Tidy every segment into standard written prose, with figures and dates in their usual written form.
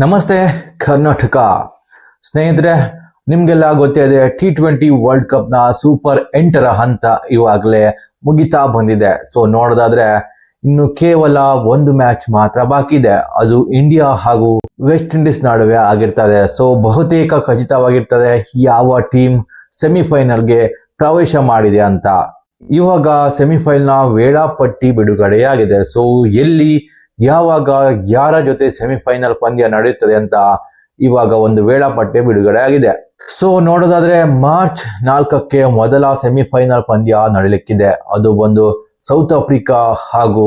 ನಮಸ್ತೆ ಕರ್ನಾಟಕ ಸ್ನೇಹಿತರೆ, ನಿಮ್ಗೆಲ್ಲ ಗೊತ್ತೇ ಇದೆ T20 ವರ್ಲ್ಡ್ ಕಪ್ ನ ಸೂಪರ್ 8ರ ಹಂತ ಇವಾಗಲೇ ಮುಗಿತಾ ಬಂದಿದೆ. ಸೊ ನೋಡೋದಾದ್ರೆ ಇನ್ನು ಕೇವಲ ಒಂದು ಮ್ಯಾಚ್ ಮಾತ್ರ ಬಾಕಿ ಇದೆ. ಅದು ಇಂಡಿಯಾ ಹಾಗೂ ವೆಸ್ಟ್ ಇಂಡೀಸ್ ನಡುವೆ ಆಗಿರ್ತದೆ. ಸೊ ಬಹುತೇಕ ಖಚಿತವಾಗಿರ್ತದೆ ಯಾವ ಟೀಮ್ ಸೆಮಿಫೈನಲ್ಗೆ ಪ್ರವೇಶ ಮಾಡಿದೆ ಅಂತ. ಇವಾಗ ಸೆಮಿಫೈನಲ್ ನ ವೇಳಾಪಟ್ಟಿ ಬಿಡುಗಡೆಯಾಗಿದೆ. ಸೊ ಎಲ್ಲಿ ಯಾವಾಗ ಯಾರ ಜೊತೆ ಸೆಮಿಫೈನಲ್ ಪಂದ್ಯ ನಡೆಯುತ್ತದೆ ಅಂತ ಇವಾಗ ಒಂದು ವೇಳಾಪಟ್ಟಿ ಬಿಡುಗಡೆ ಆಗಿದೆ. ಸೊ ನೋಡೋದಾದ್ರೆ ಮಾರ್ಚ್ 4ಕ್ಕೆ ಮೊದಲ ಸೆಮಿಫೈನಲ್ ಪಂದ್ಯ ನಡೆಯಲಿಕ್ಕಿದೆ. ಅದು ಒಂದು ಸೌತ್ ಆಫ್ರಿಕಾ ಹಾಗೂ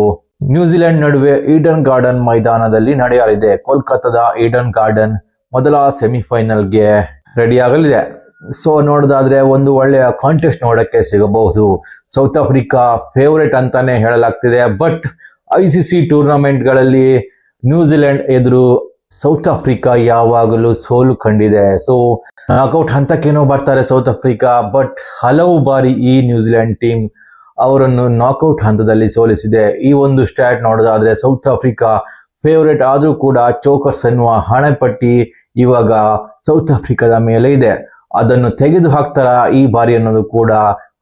ನ್ಯೂಜಿಲೆಂಡ್ ನಡುವೆ ಈಡನ್ ಗಾರ್ಡನ್ ಮೈದಾನದಲ್ಲಿ ನಡೆಯಲಿದೆ. ಕೋಲ್ಕತ್ತಾದ ಈಡನ್ ಗಾರ್ಡನ್ ಮೊದಲ ಸೆಮಿಫೈನಲ್ಗೆ ರೆಡಿ ಆಗಲಿದೆ. ಸೊ ನೋಡೋದಾದ್ರೆ ಒಂದು ಒಳ್ಳೆಯ ಕಾಂಟೆಸ್ಟ್ ನೋಡಕ್ಕೆ ಸಿಗಬಹುದು. ಸೌತ್ ಆಫ್ರಿಕಾ ಫೇವರೇಟ್ ಅಂತಾನೆ ಹೇಳಲಾಗ್ತಿದೆ. ಬಟ್ ICC ಟೂರ್ನಮೆಂಟ್ಗಳಲ್ಲಿ ನ್ಯೂಜಿಲೆಂಡ್ ಎದುರು ಸೌತ್ ಆಫ್ರಿಕಾ ಯಾವಾಗಲೂ ಸೋಲು ಕಂಡಿದೆ. ಸೊ ನಾಕೌಟ್ ಹಂತಕ್ಕೇನೋ ಬರ್ತಾರೆ ಸೌತ್ ಆಫ್ರಿಕಾ, ಬಟ್ ಹಲವು ಬಾರಿ ಈ ನ್ಯೂಜಿಲೆಂಡ್ ಟೀಮ್ ಅವರನ್ನು ನಾಕೌಟ್ ಹಂತದಲ್ಲಿ ಸೋಲಿಸಿದೆ. ಈ ಒಂದು ಸ್ಟ್ಯಾಟ್ ನೋಡೋದಾದ್ರೆ ಸೌತ್ ಆಫ್ರಿಕಾ ಫೇವರೇಟ್ ಆದ್ರೂ ಕೂಡ ಚೋಕರ್ಸ್ ಎನ್ನುವ ಹಣೆಪಟ್ಟಿ ಇವಾಗ ಸೌತ್ ಆಫ್ರಿಕಾದ ಮೇಲೆ ಇದೆ. ಅದನ್ನು ತೆಗೆದು ಹಾಕ್ತಾರ ಈ ಬಾರಿ ಅನ್ನೋದು ಕೂಡ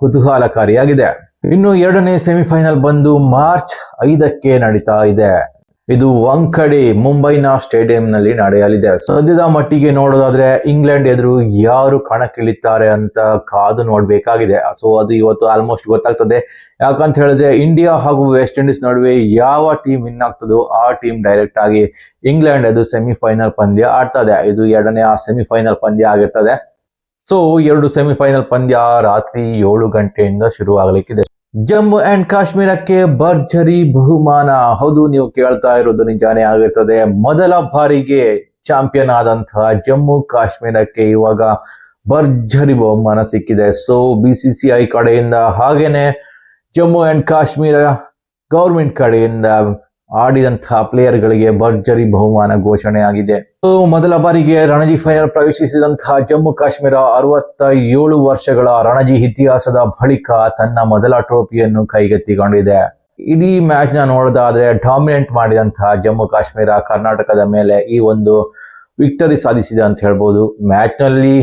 ಕುತೂಹಲಕಾರಿಯಾಗಿದೆ. ಇನ್ನು ಎರಡನೇ ಸೆಮಿಫೈನಲ್ ಬಂದು ಮಾರ್ಚ್ 5ಕ್ಕೆ ನಡೀತಾ ಇದೆ. ಇದು ವಾಂಖೇಡೆ ಮುಂಬೈನ ಸ್ಟೇಡಿಯಂನಲ್ಲಿ ನಡೆಯಲಿದೆ. ಸದ್ಯದ ಮಟ್ಟಿಗೆ ನೋಡೋದಾದ್ರೆ ಇಂಗ್ಲೆಂಡ್ ಎದುರು ಯಾರು ಕಣಕ್ಕಿಳಿತಾರೆ ಅಂತ ಕಾದು ನೋಡ್ಬೇಕಾಗಿದೆ. ಸೊ ಅದು ಇವತ್ತು ಆಲ್ಮೋಸ್ಟ್ ಗೊತ್ತಾಗ್ತದೆ. ಯಾಕಂತ ಹೇಳಿದ್ರೆ ಇಂಡಿಯಾ ಹಾಗೂ ವೆಸ್ಟ್ ಇಂಡೀಸ್ ನಡುವೆ ಯಾವ ಟೀಮ್ ವಿನ್ ಆಗ್ತದೋ ಆ ಟೀಮ್ ಡೈರೆಕ್ಟ್ ಆಗಿ ಇಂಗ್ಲೆಂಡ್ ಎದುರು ಸೆಮಿಫೈನಲ್ ಪಂದ್ಯ ಆಡ್ತದೆ. ಇದು ಎರಡನೇ ಸೆಮಿಫೈನಲ್ ಪಂದ್ಯ ಆಗಿರ್ತದೆ. ಸೊ ಎರಡು ಸೆಮಿಫೈನಲ್ ಪಂದ್ಯ ರಾತ್ರಿ 7 ಗಂಟೆಯಿಂದ ಶುರುವಾಗಲಿಕ್ಕಿದೆ. ಜಮ್ಮು ಅಂಡ್ ಕಾಶ್ಮೀರಕ್ಕೆ ಭರ್ಜರಿ ಬಹುಮಾನ. ಹೌದು, ನೀವು ಕೇಳ್ತಾ ಇರೋದು ನಿಜಾನೇ ಆಗಿರ್ತದೆ. ಮೊದಲ ಬಾರಿಗೆ ಚಾಂಪಿಯನ್ ಆದಂತಹ ಜಮ್ಮು ಕಾಶ್ಮೀರಕ್ಕೆ ಇವಾಗ ಭರ್ಜರಿ ಬಹುಮಾನ ಸಿಕ್ಕಿದೆ. ಸೊ BCCI ಕಡೆಯಿಂದ ಹಾಗೇನೆ ಜಮ್ಮು ಅಂಡ್ ಕಾಶ್ಮೀರ ಗೌರ್ಮೆಂಟ್ ಕಡೆಯಿಂದ ಆಡಿದಂತಹ ಪ್ಲೇಯರ್ಗಳಿಗೆ ಭರ್ಜರಿ ಬಹುಮಾನ ಘೋಷಣೆ ಆಗಿದೆ. ಸೊ ಮೊದಲ ಬಾರಿಗೆ ರಣಜಿ ಫೈನಲ್ ಪ್ರವೇಶಿಸಿದಂತಹ ಜಮ್ಮು ಕಾಶ್ಮೀರ 67 ವರ್ಷಗಳ ರಣಜಿ ಇತಿಹಾಸದ ಬಳಿಕ ತನ್ನ ಮೊದಲ ಟ್ರೋಫಿಯನ್ನು ಕೈಗೆತ್ತಿಕೊಂಡಿದೆ. ಇಡೀ ಮ್ಯಾಚ್ ನ ನೋಡೋದಾದ್ರೆ ಡಾಮಿನೇಟ್ ಮಾಡಿದಂತಹ ಜಮ್ಮು ಕಾಶ್ಮೀರ ಕರ್ನಾಟಕದ ಮೇಲೆ ಈ ಒಂದು ವಿಕ್ಟರಿ ಸಾಧಿಸಿದೆ ಅಂತ ಹೇಳ್ಬೋದು. ಮ್ಯಾಚ್ ನಲ್ಲಿ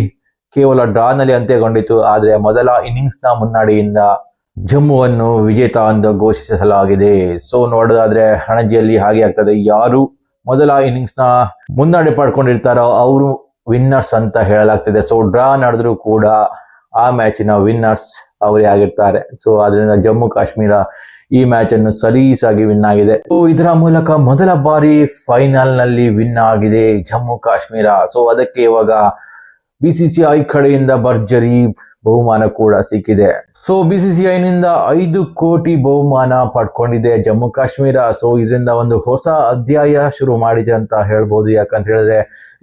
ಕೇವಲ ಡ್ರಾ ನಲ್ಲಿ ಅಂತ್ಯಗೊಂಡಿತು. ಆದ್ರೆ ಮೊದಲ ಇನ್ನಿಂಗ್ಸ್ ನ ಮುನ್ನಡೆಯಿಂದ ಜಮ್ಮುವನ್ನು ವಿಜೇತ ಎಂದು ಘೋಷಿಸಲಾಗಿದೆ. ಸೊ ನೋಡೋದಾದ್ರೆ ರಣಜಿಯಲ್ಲಿ ಹಾಗೆ ಆಗ್ತದೆ. ಯಾರು ಮೊದಲ ಇನ್ನಿಂಗ್ಸ್ ನ ಮುನ್ನಡೆ ಪಡ್ಕೊಂಡಿರ್ತಾರೋ ಅವರು ವಿನ್ನರ್ಸ್ ಅಂತ ಹೇಳಲಾಗ್ತಿದೆ. ಸೊ ಡ್ರಾ ನಡೆದ್ರು ಕೂಡ ಆ ಮ್ಯಾಚಿನ ವಿನ್ನರ್ಸ್ ಅವರೇ ಆಗಿರ್ತಾರೆ. ಸೊ ಅದರಿಂದ ಜಮ್ಮು ಕಾಶ್ಮೀರ ಈ ಮ್ಯಾಚ್ ಅನ್ನು ಸಲೀಸಾಗಿ ವಿನ್ ಆಗಿದೆ. ಸೊ ಇದರ ಮೂಲಕ ಮೊದಲ ಬಾರಿ ಫೈನಲ್ ನಲ್ಲಿ ವಿನ್ ಆಗಿದೆ ಜಮ್ಮು ಕಾಶ್ಮೀರ. ಸೊ ಅದಕ್ಕೆ ಇವಾಗ BCCI ಕಡೆಯಿಂದ ಭರ್ಜರಿ ಬಹುಮಾನ ಕೂಡ ಸಿಕ್ಕಿದೆ. ಸೊ BCCI ನಿಂದ 5 ಕೋಟಿ ಬಹುಮಾನ ಪಡ್ಕೊಂಡಿದೆ ಜಮ್ಮು ಕಾಶ್ಮೀರ. ಸೊ ಇದರಿಂದ ಒಂದು ಹೊಸ ಅಧ್ಯಾಯ ಶುರು ಮಾಡಿದೆ ಅಂತ ಹೇಳ್ಬೋದು. ಯಾಕಂತ ಹೇಳಿದ್ರೆ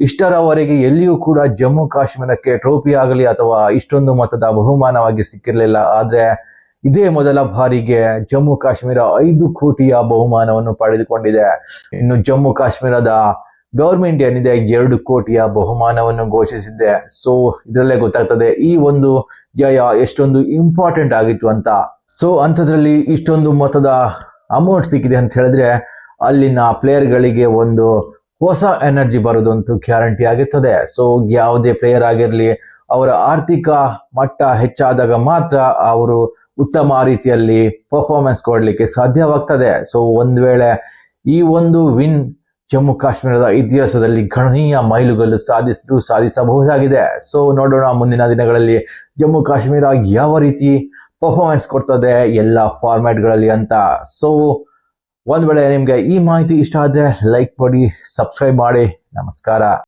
ಇಷ್ಟರವರೆಗೆ ಎಲ್ಲಿಯೂ ಕೂಡ ಜಮ್ಮು ಕಾಶ್ಮೀರಕ್ಕೆ ಟ್ರೋಫಿ ಆಗಲಿ ಅಥವಾ ಇಷ್ಟೊಂದು ಮೊತ್ತದ ಬಹುಮಾನವಾಗಿ ಸಿಕ್ಕಿರಲಿಲ್ಲ. ಆದ್ರೆ ಇದೇ ಮೊದಲ ಬಾರಿಗೆ ಜಮ್ಮು ಕಾಶ್ಮೀರ 5 ಕೋಟಿಯ ಬಹುಮಾನವನ್ನು ಪಡೆದುಕೊಂಡಿದೆ. ಇನ್ನು ಜಮ್ಮು ಕಾಶ್ಮೀರದ ಗವರ್ಮೆಂಟ್ ಏನಿದೆ 2 ಕೋಟಿಯ ಬಹುಮಾನವನ್ನು ಘೋಷಿಸಿದೆ. ಸೊ ಇದರಲ್ಲೇ ಗೊತ್ತಾಗ್ತದೆ ಈ ಒಂದು ಜಯ ಎಷ್ಟೊಂದು ಇಂಪಾರ್ಟೆಂಟ್ ಆಗಿತ್ತು ಅಂತ. ಸೊ ಅಂಥದ್ರಲ್ಲಿ ಇಷ್ಟೊಂದು ಮೊತ್ತದ ಅಮೌಂಟ್ ಸಿಕ್ಕಿದೆ ಅಂತ ಹೇಳಿದ್ರೆ ಅಲ್ಲಿನ ಪ್ಲೇಯರ್ ಗಳಿಗೆ ಒಂದು ಹೊಸ ಎನರ್ಜಿ ಬರೋದಂತೂ ಗ್ಯಾರಂಟಿ ಆಗಿರ್ತದೆ. ಸೊ ಯಾವುದೇ ಪ್ಲೇಯರ್ ಆಗಿರ್ಲಿ ಅವರ ಆರ್ಥಿಕ ಮಟ್ಟ ಹೆಚ್ಚಾದಾಗ ಮಾತ್ರ ಅವರು ಉತ್ತಮ ರೀತಿಯಲ್ಲಿ ಪರ್ಫಾರ್ಮೆನ್ಸ್ ಕೊಡ್ಲಿಕ್ಕೆ ಸಾಧ್ಯವಾಗ್ತದೆ. ಸೊ ಒಂದ್ ವೇಳೆ ಈ ಒಂದು ವಿನ್ ಜಮ್ಮು ಕಾಶ್ಮೀರದ ಇತಿಹಾಸದಲ್ಲಿ ಗಣನೀಯ ಮೈಲುಗಲ್ಲು ಸಾಧಿಸಬಹುದಾಗಿದೆ. ಸೊ ನೋಡೋಣ ಮುಂದಿನ ದಿನಗಳಲ್ಲಿ ಜಮ್ಮು ಕಾಶ್ಮೀರ ಯಾವ ರೀತಿ ಪರ್ಫಾರ್ಮೆನ್ಸ್ ಕೊಡ್ತದೆ ಎಲ್ಲ ಫಾರ್ಮ್ಯಾಟ್ಗಳಲ್ಲಿ ಅಂತ. ಸೊ ಒಂದ್ ವೇಳೆ ನಿಮ್ಗೆ ಈ ಮಾಹಿತಿ ಇಷ್ಟ ಆದ್ರೆ ಲೈಕ್ ಮಾಡಿ, ಸಬ್ಸ್ಕ್ರೈಬ್ ಮಾಡಿ. ನಮಸ್ಕಾರ.